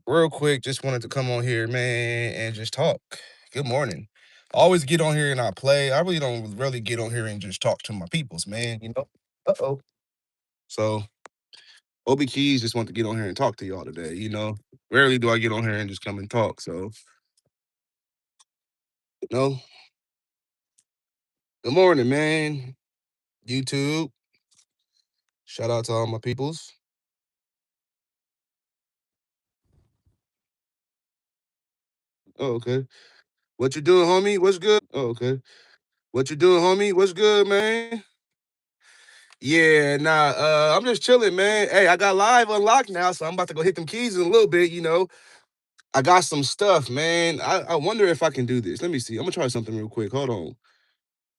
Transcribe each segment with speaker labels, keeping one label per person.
Speaker 1: real quick, just wanted to come on here, man, and just talk. Good morning. I always get on here and I play. I really don't really get on here and just talk to my peoples, man. Uh-oh. So Obiekeyz just want to get on here and talk to y'all today. Rarely do I get on here and just come and talk. So, you know, good morning, man. YouTube. Shout out to all my peoples. Oh, okay. What you doing, homie? What's good? Oh, okay. What you doing, homie? What's good, man? Yeah, nah, I'm just chilling, man. Hey, I got live unlocked now, so I'm about to go hit them keys in a little bit. I got some stuff, man. I wonder if I can do this. Let me see. I'm gonna try something real quick. Hold on.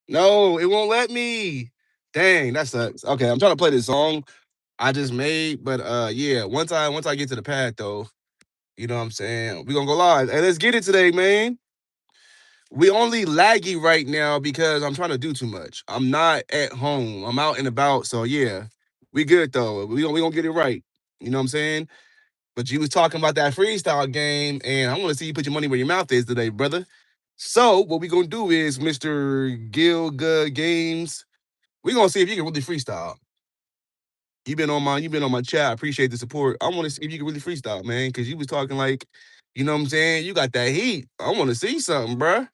Speaker 1: No, it won't let me. Dang, that sucks. Okay, I'm trying to play this song I just made, but yeah, once I get to the pad though, you know what I'm saying? We gonna go live. Hey, let's get it today, man. We only laggy right now because I'm trying to do too much. I'm not at home. I'm out and about. So yeah, we good though. We gonna get it right. You know what I'm saying? But you was talking about that freestyle game, and I want to see you put your money where your mouth is today, brother. So what we gonna do is, Mr. Gilga Games, we gonna see if you can really freestyle. You've been on my chat. I appreciate the support. I want to see if you can really freestyle, man, because you was talking like, you know what I'm saying? You got that heat. I want to see something, bruh.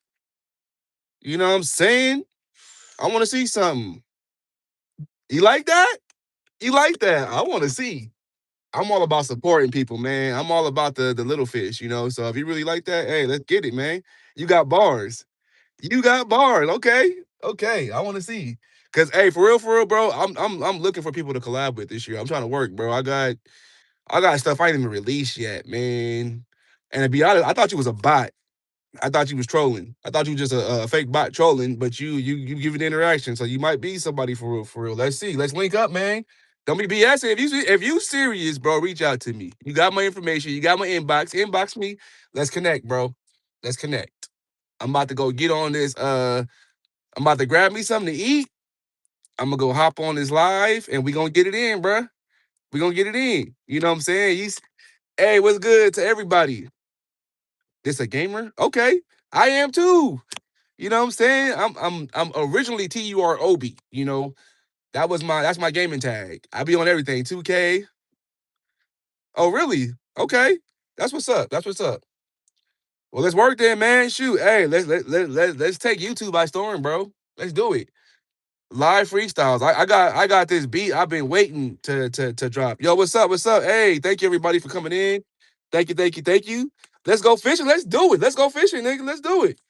Speaker 1: You know what I'm saying? I want to see something. You like that? You like that? I want to see. I'm all about supporting people, man. I'm all about the little fish. So if you really like that, hey, let's get it, man. You got bars. You got bars. Okay. Okay. I want to see. Cause hey, for real, bro, I'm looking for people to collab with this year. I'm trying to work, bro. I got stuff I ain't even released yet, man. And to be honest, I thought you was a bot. I thought you was trolling. I thought you was just a fake bot trolling, but you give it interaction, so you might be somebody for real, for real. Let's see. Let's link up, man. Don't be BSing. If you serious, bro, reach out to me. You got my information. You got my inbox. Inbox me. Let's connect, bro. Let's connect. I'm about to go get on this. I'm about to grab me something to eat. I'm gonna go hop on this live, and we gonna get it in, bro. We gonna get it in. You know what I'm saying? Hey, what's good to everybody? This a gamer? Okay, I am too. You know what I'm saying? I'm originally TUROB. That's my gaming tag. I be on everything. 2K. Oh, really? Okay. That's what's up. That's what's up. Well, let's work then, man. Shoot. Hey, let's take YouTube by storm, bro. Let's do it. Live freestyles. I got this beat. I've been waiting to drop. Yo, what's up? What's up? Hey, thank you everybody for coming in. Thank you, thank you, thank you. Let's go fishing. Let's do it. Let's go fishing, nigga. Let's do it.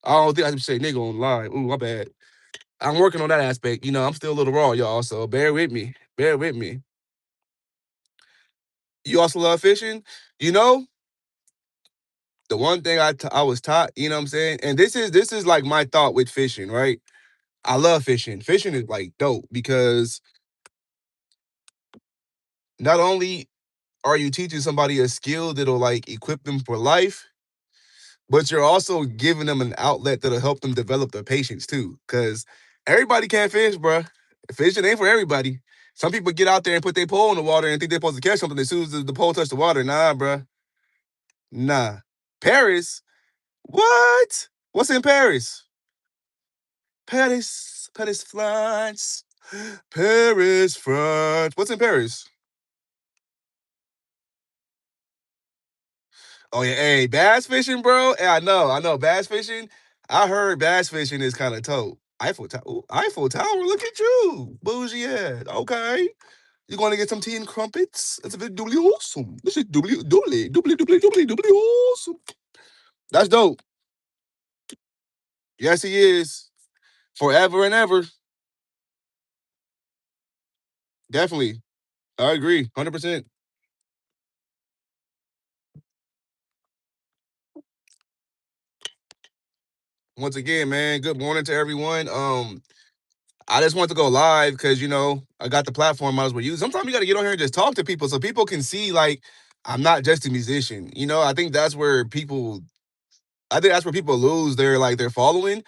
Speaker 1: I don't think I should say nigga on live. Ooh, my bad. I'm working on that aspect. I'm still a little raw, y'all. So bear with me. Bear with me. You also love fishing? You know, the one thing I was taught, you know what I'm saying? And this is like my thought with fishing, right? I love fishing. Fishing is like dope because not only are you teaching somebody a skill that'll like equip them for life, but you're also giving them an outlet that'll help them develop their patience too. Cause everybody can't fish, bruh. Fishing ain't for everybody. Some people get out there and put their pole in the water and think they're supposed to catch something as soon as the pole touch the water. Nah, bruh. Nah. Paris? What? What's in Paris? Paris, France. Paris, France. What's in Paris? Oh yeah, hey, bass fishing, bro. Hey, I know, bass fishing. I heard bass fishing is kind of dope. Eiffel Tower. Look at you, bougie head. Okay, you going to get some tea and crumpets? That's a bit doubly awesome. This is doubly awesome. That's dope. Yes, he is. Forever and ever. Definitely, I agree, 100%. Once again, man, good morning to everyone. I just want to go live because I got the platform. Might as well use. Sometimes you got to get on here and just talk to people so people can see like I'm not just a musician. I think that's where people. I think that's where people lose their following.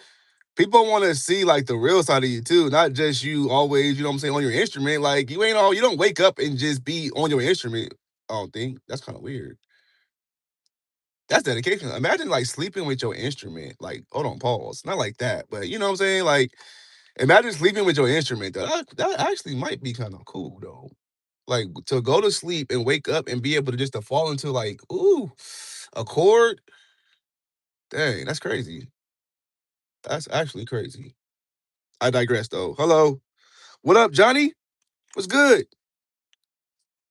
Speaker 1: People want to see like the real side of you too, not just you always. You know what I'm saying, on your instrument. Like you ain't all. You don't wake up and just be on your instrument. I don't think that's kind of weird. That's dedication. Imagine like sleeping with your instrument. Like, hold on, pause. Not like that, but you know what I'm saying? Like, imagine sleeping with your instrument. That actually might be kind of cool though. Like to go to sleep and wake up and be able to just to fall into like, ooh, a chord. Dang, that's crazy. That's actually crazy. I digress though. Hello. What up, Johnny? What's good?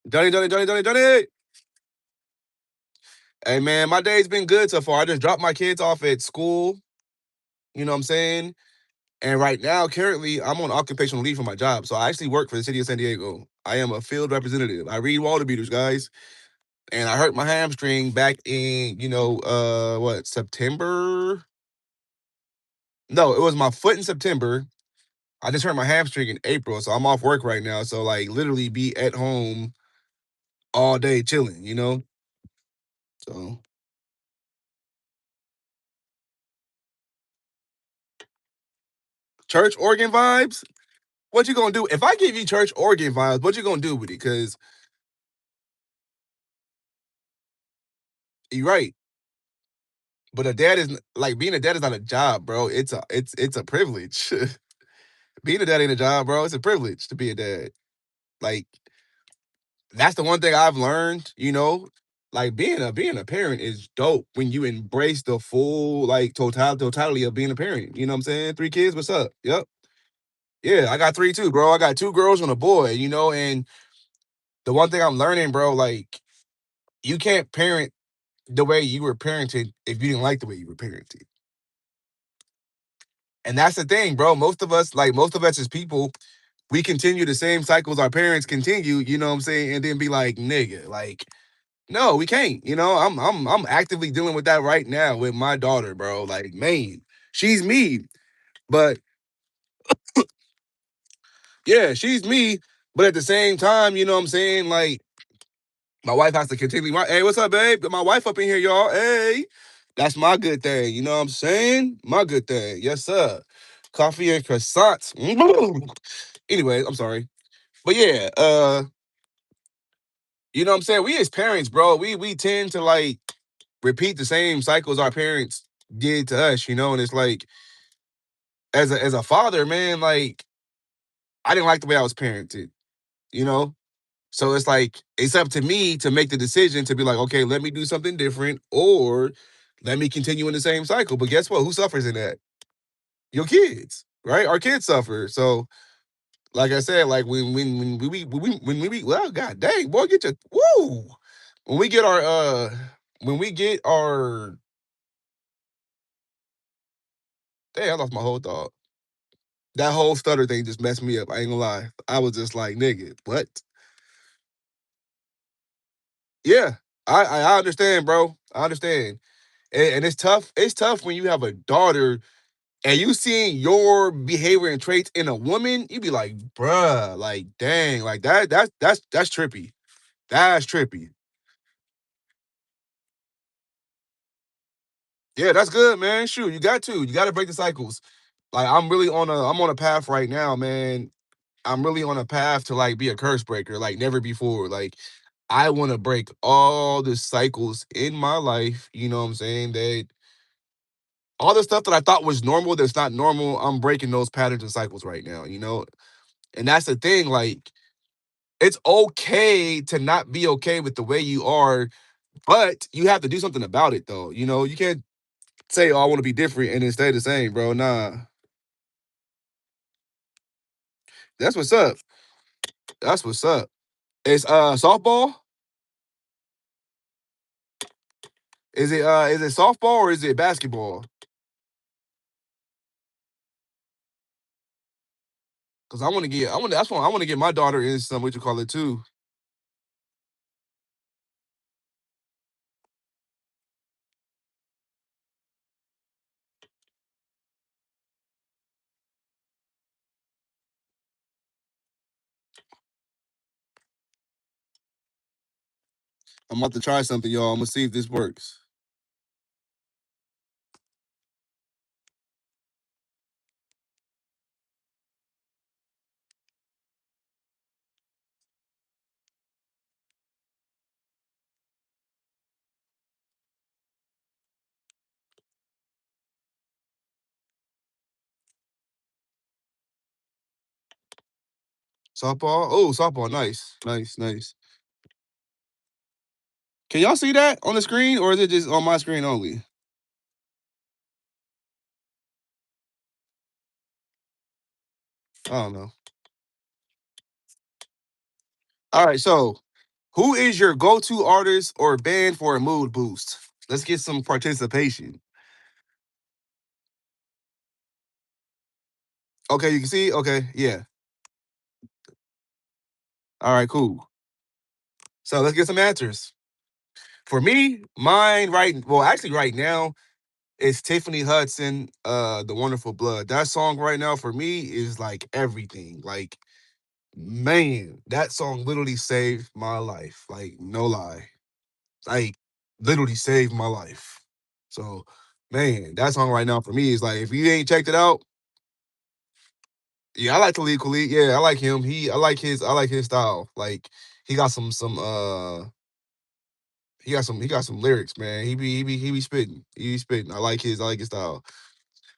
Speaker 1: Johnny, Johnny, Johnny, Johnny, Johnny. Hey man, my day's been good so far. I just dropped my kids off at school. You know what I'm saying? And right now, currently, I'm on occupational leave for my job. So I actually work for the city of San Diego. I am a field representative. I read water meters, guys. And I hurt my hamstring back in, what, September? No, it was my foot in September. I just hurt my hamstring in April. So I'm off work right now. So, like, literally be at home all day chilling. So, church organ vibes? What you gonna do? If I give you church organ vibes, what you gonna do with it? Because you're right. But a dad is like being a dad is not a job, bro. It's a privilege. Being a dad ain't a job, bro. It's a privilege to be a dad. Like that's the one thing I've learned. Like being a parent is dope when you embrace the full like totality of being a parent. You know what I'm saying? 3 kids, what's up? Yep. Yeah, I got three too, bro. I got two girls and a boy, and the one thing I'm learning, bro, like you can't parent the way you were parented if you didn't like the way you were parented. And that's the thing, bro. Most of us as people, we continue the same cycles our parents continue, you know what I'm saying? And then be like, nigga, like, no, we can't. I'm actively dealing with that right now with my daughter, bro. Like, man, she's me. But yeah, she's me. But at the same time, you know what I'm saying? Like, my wife has to continue. Hey, what's up, babe? Got my wife up in here, y'all. Hey, that's my good thing. You know what I'm saying? My good thing. Yes, sir. Coffee and croissants. Anyway, I'm sorry. But yeah, you know what I'm saying? We as parents, bro, we tend to like repeat the same cycles our parents did to us, and it's like as a father, man, like I didn't like the way I was parented, you know? So it's like it's up to me to make the decision to be like, okay, let me do something different or let me continue in the same cycle. But guess what? Who suffers in that? Your kids, right? Our kids suffer. So like I said, like when we well, god dang, boy, get your woo. When we get our when we get our dang, I lost my whole thought. That whole stutter thing just messed me up. I ain't gonna lie. I was just like, nigga, what? Yeah. I understand, bro. I understand. And it's tough. It's tough when you have a daughter and you seeing your behavior and traits in a woman, you be like, bruh, like, dang, like that's trippy. That's trippy. Yeah, that's good, man. Shoot, you got to break the cycles. Like I'm on a path right now, man. I'm really on a path to like be a curse breaker, like never before. Like I want to break all the cycles in my life. You know what I'm saying? That all the stuff that I thought was normal that's not normal. I'm breaking those patterns and cycles right now. And that's the thing. Like it's okay to not be okay with the way you are, but you have to do something about it, though. You can't say, "Oh, I want to be different," and then stay the same, bro. Nah, that's what's up. That's what's up. It's softball. Is it softball or is it basketball? Cause I want to get my daughter in some what you call it too. I'm about to try something, y'all. I'm gonna see if this works. Softball. Oh, softball. Nice. Nice. Nice. Can y'all see that on the screen, or is it just on my screen only? I don't know. All right, so who is your go-to artist or band for a mood boost? Let's get some participation. Okay, you can see? Okay, yeah. All right, cool. So let's get some answers. For me, mine actually right now, it's Tiffany Hudson, The Wonderful Blood. That song right now for me is like everything. Like, man, that song literally saved my life. Like, no lie. Like, literally saved my life. So, man, that song right now for me is like, if you ain't checked it out, yeah, I like Khalid Khalid. Yeah, I like him. I like his style. Like, he got he got some lyrics, man. He be spitting. He be spitting. I like his style.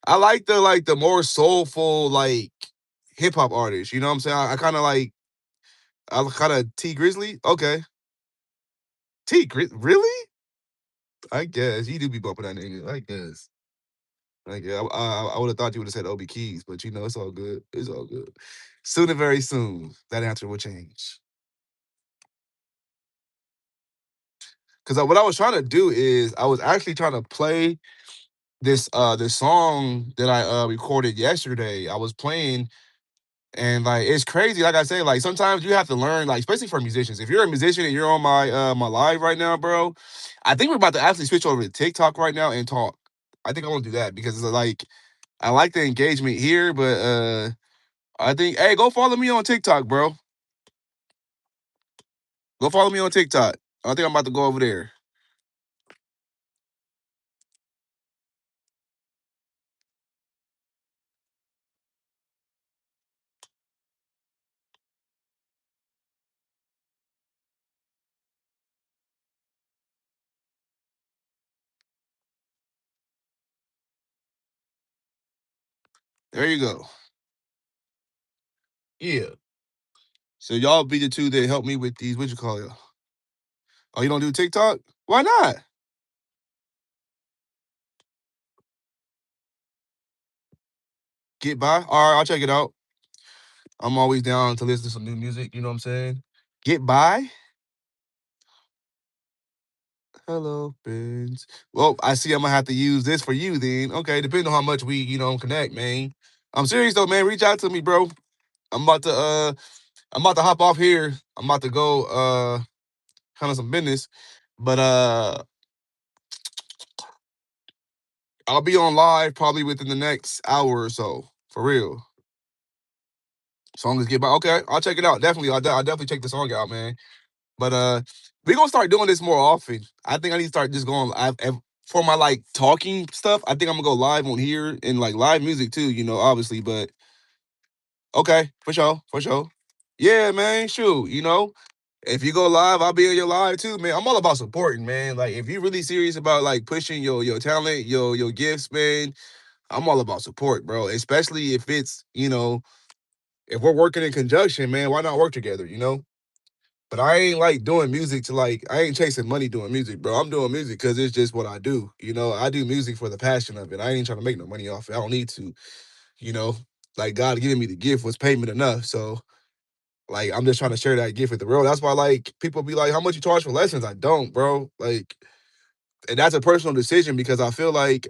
Speaker 1: I like the more soulful like hip hop artists. You know what I'm saying? I kind of like I kind of T Grizzly. Okay, really? I guess you do be bumping that nigga. I guess. Like I would have thought you would have said Obiekeyz, but you know it's all good. It's all good. Soon and very soon, that answer will change. Because what I was trying to do is I was actually trying to play this song that I recorded yesterday. I was playing. And like it's crazy, like I say, like sometimes you have to learn, like especially for musicians. If you're a musician and you're on my live right now, bro, I think we're about to actually switch over to TikTok right now and talk. I think I want to do that because it's like I like the engagement here, but I think hey, go follow me on TikTok, bro. Go follow me on TikTok. I think I'm about to go over there. There you go. Yeah. So y'all be the two that help me with these. What you call it? Oh, you don't do TikTok? Why not? Get by. All right, I'll check it out. I'm always down to listen to some new music. You know what I'm saying? Get by. Hello, friends. Well, I see I'm gonna have to use this for you then. Okay, depending on how much we, connect, man. I'm serious though, man. Reach out to me, bro. I'm about to I'm about to hop off here. I'm about to go handle some business. But I'll be on live probably within the next hour or so. For real. Songs get by. Okay, I'll check it out. Definitely. I'll definitely check the song out, man. But we're gonna start doing this more often. I think I need to start just going live for my like talking stuff. I think I'm gonna go live on here and like live music too, obviously. But okay, for sure, for sure. Yeah, man, shoot, if you go live, I'll be in your live too, man. I'm all about supporting, man. Like if you're really serious about like pushing your talent, your gifts, man, I'm all about support, bro. Especially if it's, if we're working in conjunction, man, why not work together, But I ain't like doing music to like I ain't chasing money doing music, bro. I'm doing music because it's just what I do. I do music for the passion of it. I ain't trying to make no money off it. I don't need to, you know. Like God giving me the gift was payment enough. So like I'm just trying to share that gift with the world. That's why like people be like, how much you charge for lessons? I don't, bro. Like, and that's a personal decision because I feel like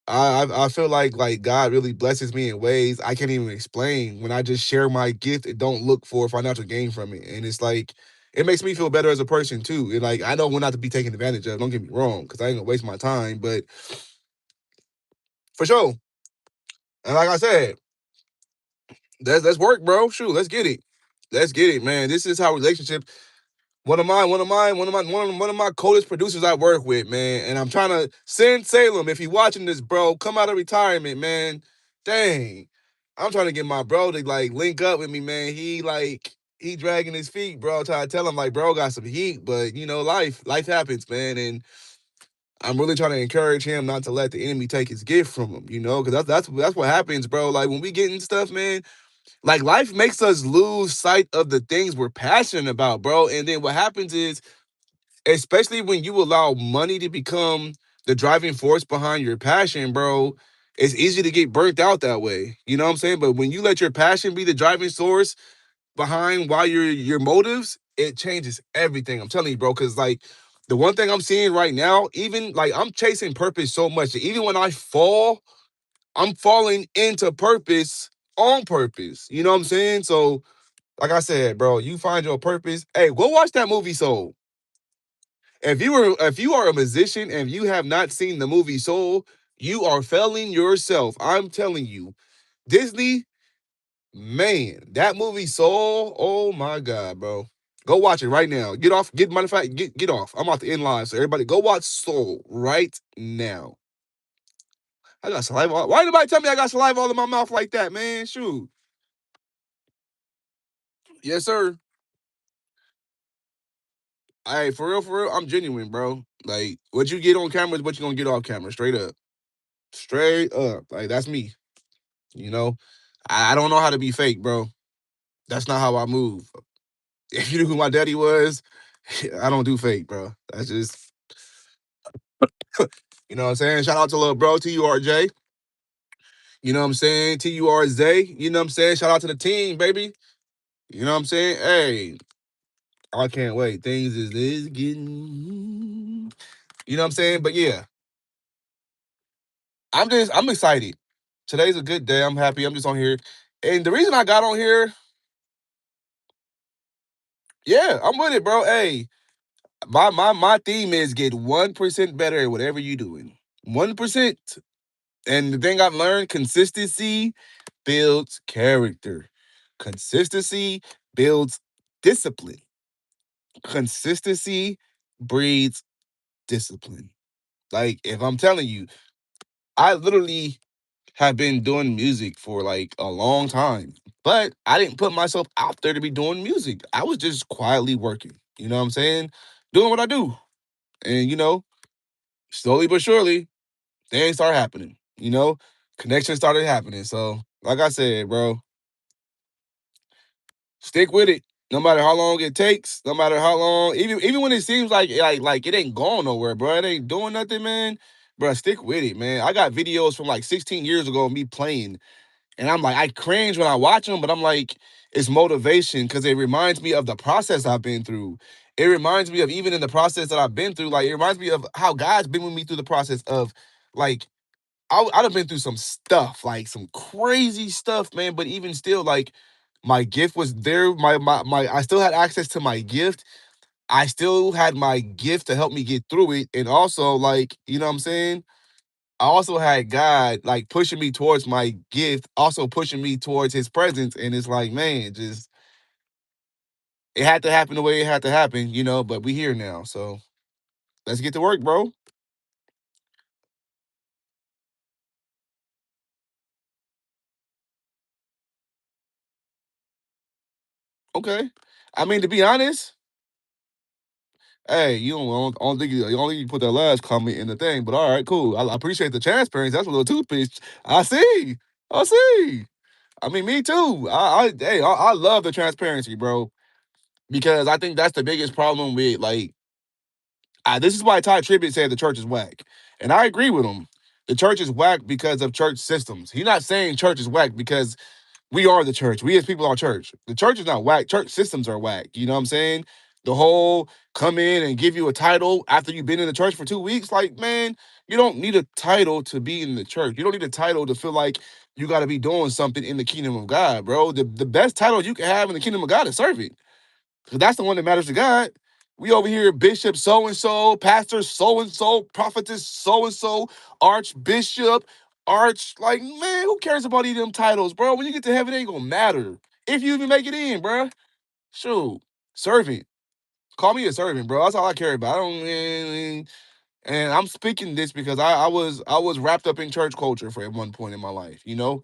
Speaker 1: I feel like God really blesses me in ways I can't even explain. When I just share my gift and don't look for financial gain from it, and it's like it makes me feel better as a person too. And like I know when not to be taken advantage of. Don't get me wrong, because I ain't gonna waste my time. But for sure, and like I said, let's work, bro. Shoot, let's get it, man. This is how relationships. One of my coolest producers I work with, man. And I'm trying to send Salem, if you watching this, bro, come out of retirement, man. Dang. I'm trying to get my bro to like link up with me, man. He dragging his feet, bro. Try to tell him like, bro, got some heat, but life happens, man. And I'm really trying to encourage him not to let the enemy take his gift from him, because that's what happens, bro. Like when we get in stuff, man, like life makes us lose sight of the things we're passionate about, bro. And then what happens is, especially when you allow money to become the driving force behind your passion, bro, it's easy to get burnt out that way. You know what I'm saying? But when you let your passion be the driving source behind why your motives, it changes everything. I'm telling you, bro. Because like the one thing I'm seeing right now, even like I'm chasing purpose so much that even when I fall, I'm falling into purpose on purpose. You know what I'm saying? So, like I said, bro, you find your purpose. Hey, go watch that movie Soul. If you are a musician and you have not seen the movie Soul, you are failing yourself. I'm telling you. Disney, man, that movie Soul, oh my God, bro. Go watch it right now. Get off, matter of fact, get off. I'm off the end line. So everybody go watch Soul right now. I got saliva. Why anybody tell me I got saliva all in my mouth like that, man? Shoot. Yes, sir. Hey, for real, I'm genuine, bro. Like, what you get on camera is what you gonna get off camera. Straight up. Straight up. Like, that's me. You know? I don't know how to be fake, bro. That's not how I move. If you knew who my daddy was, I don't do fake, bro. That's just, you know what I'm saying? Shout out to little bro, TURJ. You know what I'm saying? TURZ. You know what I'm saying? Shout out to the team, baby. You know what I'm saying? Hey, I can't wait. Things is getting. You know what I'm saying? But yeah, I'm excited. Today's a good day. I'm happy. I'm just on here. And the reason I got on here, yeah, I'm with it, bro. Hey, my theme is get 1% better at whatever you're doing. 1%. And the thing I've learned, consistency builds character. Consistency builds discipline. Consistency breeds discipline. Like, if I'm telling you, I literally have been doing music for like a long time, but I didn't put myself out there to be doing music. I was just quietly working. You know what I'm saying? Doing what I do. And, slowly but surely, things start happening. Connections started happening. So, like I said, bro, stick with it. No matter how long it takes, no matter how long, even when it seems like it ain't going nowhere, bro. It ain't doing nothing, man. Bro, stick with it, man. I got videos from like 16 years ago of me playing, and I'm like, I cringe when I watch them, but I'm like, it's motivation because it reminds me of the process I've been through. It reminds me of even in the process that I've been through, like it reminds me of how God's been with me through the process of like I'd have been through some stuff, like some crazy stuff, man. But even still, like my gift was there. I still had access to my gift. I still had my gift to help me get through it. And also, like, you know what I'm saying? I also had God like pushing me towards my gift, also pushing me towards his presence. And it's like, man, just it had to happen the way it had to happen, but we here now. So let's get to work, bro. Okay. I mean, to be honest, hey, you don't think you put that last comment in the thing, but all right, cool. I appreciate the transparency. That's a little toothpick. I see. I see. I mean, me too. I love the transparency, bro, because I think that's the biggest problem with like. This is why Ty Tribbett said the church is whack, and I agree with him. The church is whack because of church systems. He's not saying church is whack because we are the church. We as people are church. The church is not whack. Church systems are whack. You know what I'm saying? The whole come in and give you a title after you've been in the church for 2 weeks. Like, man, you don't need a title to be in the church. You don't need a title to feel like you got to be doing something in the kingdom of God, bro. The best title you can have in the kingdom of God is servant. Because that's the one that matters to God. We over here, Bishop so and so, Pastor so and so, Prophetess so and so, Archbishop, like, man, who cares about any of them titles, bro? When you get to heaven, it ain't gonna matter. If you even make it in, bro. Shoot. Servant. Call me a servant, bro. That's all I care about. I don't and I'm speaking this because I was wrapped up in church culture for at one point in my life, No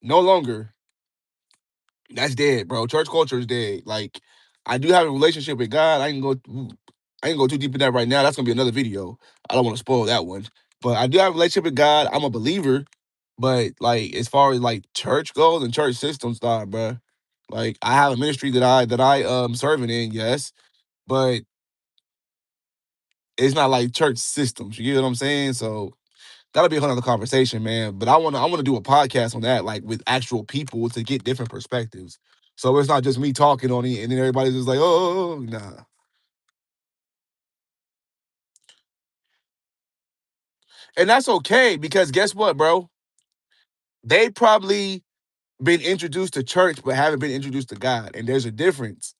Speaker 1: longer. That's dead, bro. Church culture is dead. Like, I do have a relationship with God. I can go. I ain't gonna go too deep in that right now. That's gonna be another video. I don't want to spoil that one. But I do have a relationship with God. I'm a believer. But like as far as like church goes and church systems, nah, bruh. Like I have a ministry that I serving in, yes, but it's not like church systems. You get what I'm saying? So that'll be a whole other conversation, man. But I wanna do a podcast on that, like with actual people to get different perspectives. So it's not just me talking on it and then everybody's just like, oh, nah. And that's okay because guess what, bro? They probably been introduced to church but haven't been introduced to God. And there's a difference.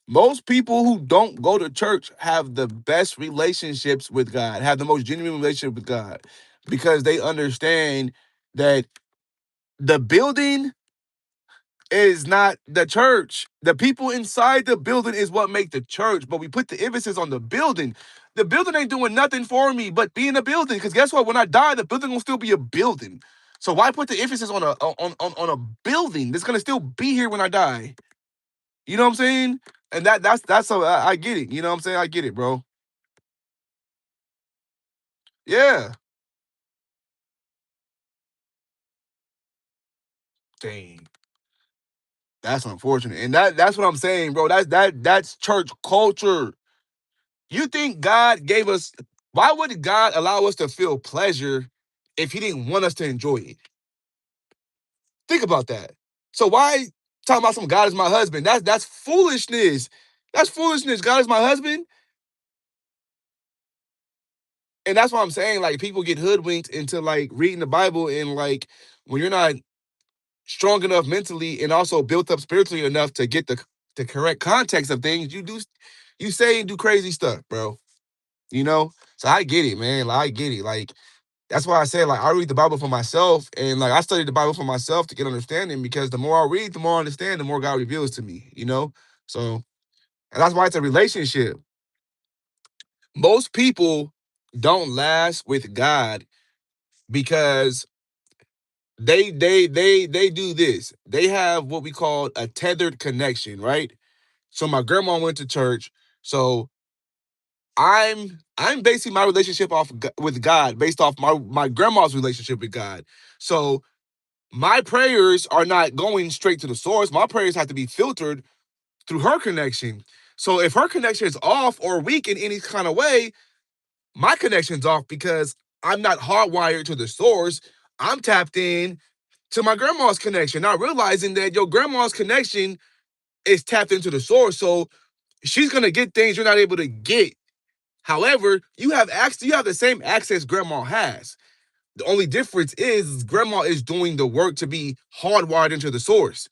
Speaker 1: Most people who don't go to church have the best relationships with God, have the most genuine relationship with God because they understand that the building is not the church. The people inside the building is what make the church, but we put the emphasis on the building. The building ain't doing nothing for me but being a building. Because guess what? When I die, the building will still be a building. So why put the emphasis on a building that's gonna still be here when I die? You know what I'm saying? And that's so I get it. You know what I'm saying? I get it, bro. Yeah. Dang. That's unfortunate. And that's what I'm saying, bro. That's church culture. You think God gave us, why would God allow us to feel pleasure if he didn't want us to enjoy it? Think about that. So why talking about some God is my husband? That's foolishness. That's foolishness. God is my husband. And that's what I'm saying. Like people get hoodwinked into like reading the Bible and like when you're not strong enough mentally and also built up spiritually enough to get the correct context of things, you say and do crazy stuff, bro. You know? So I get it, man. Like I get it. Like that's why I say, like, I read the Bible for myself, and like I study the Bible for myself to get understanding. Because the more I read, the more I understand, the more God reveals to me. You know, so and that's why it's a relationship. Most people don't last with God because they do this. They have what we call a tethered connection, right? So my grandma went to church, so I'm basing my relationship with God based off my grandma's relationship with God. So my prayers are not going straight to the source. My prayers have to be filtered through her connection. So if her connection is off or weak in any kind of way, my connection's off because I'm not hardwired to the source. I'm tapped in to my grandma's connection, not realizing that your grandma's connection is tapped into the source. So she's gonna get things you're not able to get. However, you have access, you have the same access grandma has. The only difference is grandma is doing the work to be hardwired into the source.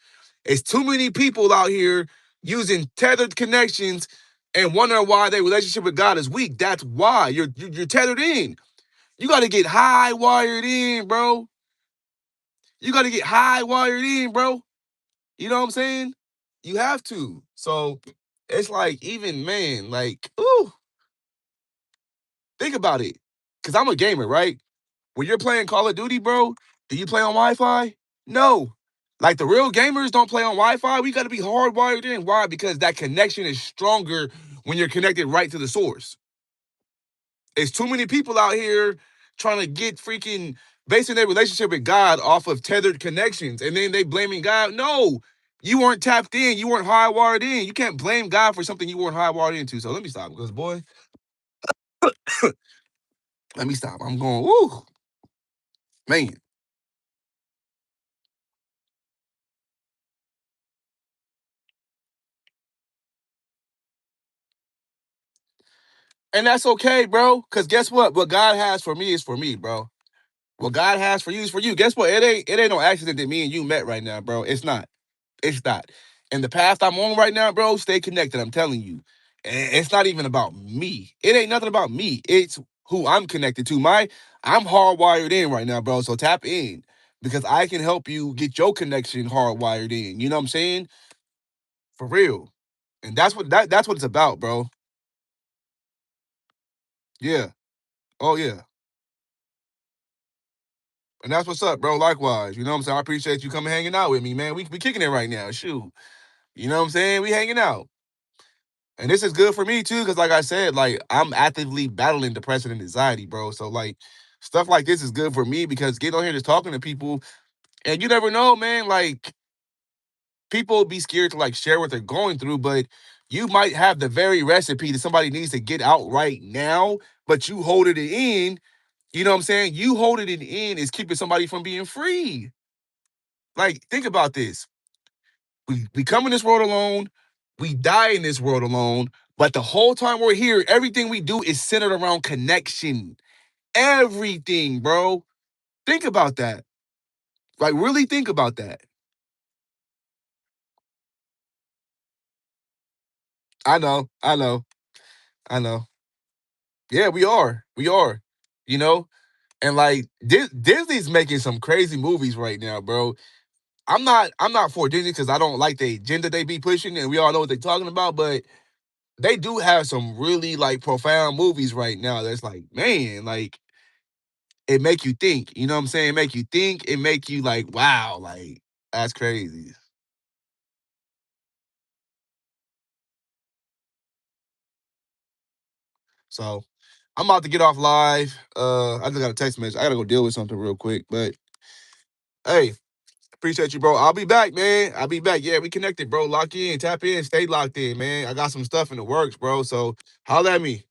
Speaker 1: It's too many people out here using tethered connections and wondering why their relationship with God is weak. That's why you're tethered in. You got to get high wired in, bro. You got to get high wired in, bro. You know what I'm saying? You have to. So it's like even man, like, ooh, think about it. Cause I'm a gamer, right? When you're playing Call of Duty, bro, do you play on Wi-Fi? No. Like the real gamers don't play on Wi-Fi. We got to be hardwired in. Why? Because that connection is stronger when you're connected right to the source. It's too many people out here trying to get freaking basing their relationship with God off of tethered connections, and then they blaming God. No, you weren't tapped in. You weren't hardwired in. You can't blame God for something you weren't hardwired into. So let me stop because boy, let me stop. I'm going. Woo, man. And that's okay, bro. Cause guess what? What God has for me is for me, bro. What God has for you is for you. Guess what? It ain't no accident that me and you met right now, bro. It's not. It's not. And the path I'm on right now, bro, stay connected. I'm telling you. And it's not even about me. It ain't nothing about me. It's who I'm connected to. I'm hardwired in right now, bro. So tap in. Because I can help you get your connection hardwired in. You know what I'm saying? For real. And that's what it's about, bro. Yeah. Oh yeah. And that's what's up, bro. Likewise. You know what I'm saying? I appreciate you coming hanging out with me, man. We kicking it right now. Shoot. You know what I'm saying? We hanging out. And this is good for me too, because like I said, like I'm actively battling depression and anxiety, bro. So like stuff like this is good for me because getting on here just talking to people, and you never know, man. Like people be scared to like share what they're going through, but you might have the very recipe that somebody needs to get out right now, but you holding it in. You know what I'm saying? You holding it in is keeping somebody from being free. Like, think about this. We come in this world alone, we die in this world alone, but the whole time we're here, everything we do is centered around connection. Everything, bro. Think about that. Like, really think about that. I know, I know, I know. Yeah, we are. We are. You know? And like Disney's making some crazy movies right now, bro. I'm not for Disney because I don't like the agenda they be pushing, and we all know what they're talking about, but they do have some really like profound movies right now that's like, man, like it make you think. You know what I'm saying? It make you think, it make you like, wow, like that's crazy. So I'm about to get off live. I just got a text message. I gotta go deal with something real quick. But hey, appreciate you, bro. I'll be back, man. I'll be back. Yeah, we connected, bro. Lock in, tap in, stay locked in, man. I got some stuff in the works, bro. So holla at me.